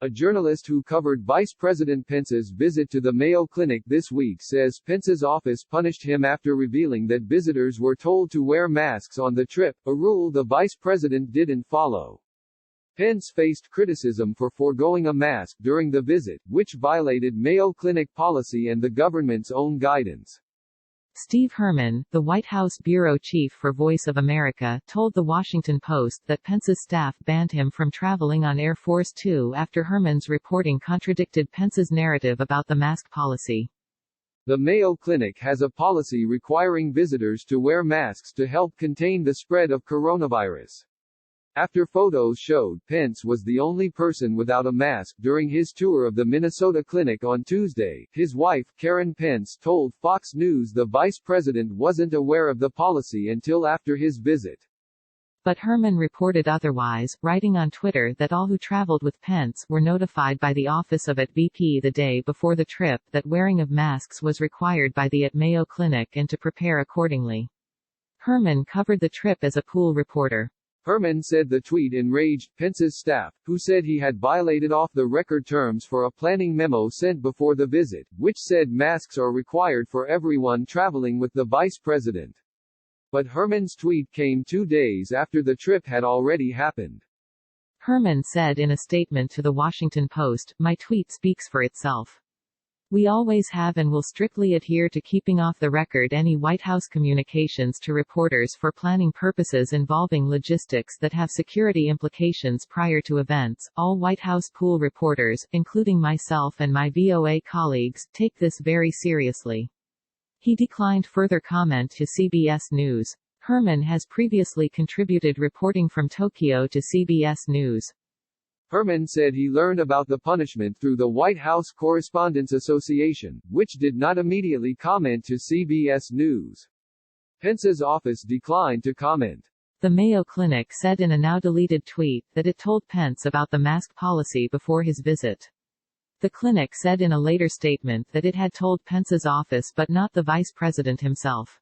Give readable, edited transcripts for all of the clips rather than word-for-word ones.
A journalist who covered Vice President Pence's visit to the Mayo Clinic this week says Pence's office punished him after revealing that visitors were told to wear masks on the trip, a rule the vice president didn't follow. Pence faced criticism for foregoing a mask during the visit, which violated Mayo Clinic policy and the government's own guidance. Steve Herman, the White House bureau chief for Voice of America, told The Washington Post that Pence's staff banned him from traveling on Air Force Two after Herman's reporting contradicted Pence's narrative about the mask policy. The Mayo Clinic has a policy requiring visitors to wear masks to help contain the spread of coronavirus. After photos showed Pence was the only person without a mask during his tour of the Minnesota clinic on Tuesday, his wife, Karen Pence, told Fox News the vice president wasn't aware of the policy until after his visit. But Herman reported otherwise, writing on Twitter that all who traveled with Pence were notified by the office of VP the day before the trip that wearing of masks was required by the Mayo Clinic and to prepare accordingly. Herman covered the trip as a pool reporter. Herman said the tweet enraged Pence's staff, who said he had violated off-the-record terms for a planning memo sent before the visit, which said masks are required for everyone traveling with the vice president. But Herman's tweet came 2 days after the trip had already happened. Herman said in a statement to The Washington Post, "My tweet speaks for itself. We always have and will strictly adhere to keeping off the record any White House communications to reporters for planning purposes involving logistics that have security implications prior to events. All White House pool reporters, including myself and my VOA colleagues, take this very seriously." He declined further comment to CBS News. Herman has previously contributed reporting from Tokyo to CBS News. Herman said he learned about the punishment through the White House Correspondents Association, which did not immediately comment to CBS News. Pence's office declined to comment. The Mayo Clinic said in a now-deleted tweet that it told Pence about the mask policy before his visit. The clinic said in a later statement that it had told Pence's office but not the vice president himself.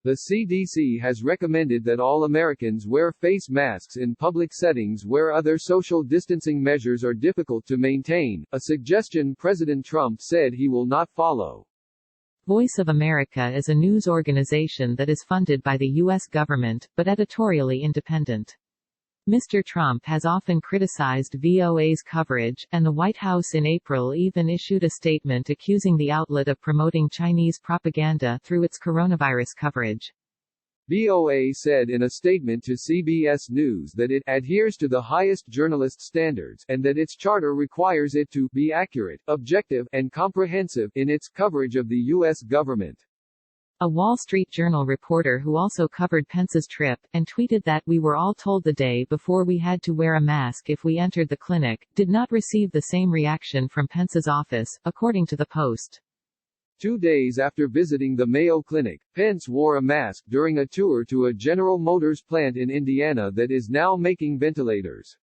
The CDC has recommended that all Americans wear face masks in public settings where other social distancing measures are difficult to maintain, a suggestion President Trump said he will not follow. Voice of America is a news organization that is funded by the U.S. government, but editorially independent. Mr. Trump has often criticized VOA's coverage, and the White House in April even issued a statement accusing the outlet of promoting Chinese propaganda through its coronavirus coverage. VOA said in a statement to CBS News that it adheres to the highest journalist standards, and that its charter requires it to be accurate, objective, and comprehensive in its coverage of the U.S. government. A Wall Street Journal reporter who also covered Pence's trip, and tweeted that "we were all told the day before we had to wear a mask if we entered the clinic," did not receive the same reaction from Pence's office, according to the Post. 2 days after visiting the Mayo Clinic, Pence wore a mask during a tour to a General Motors plant in Indiana that is now making ventilators.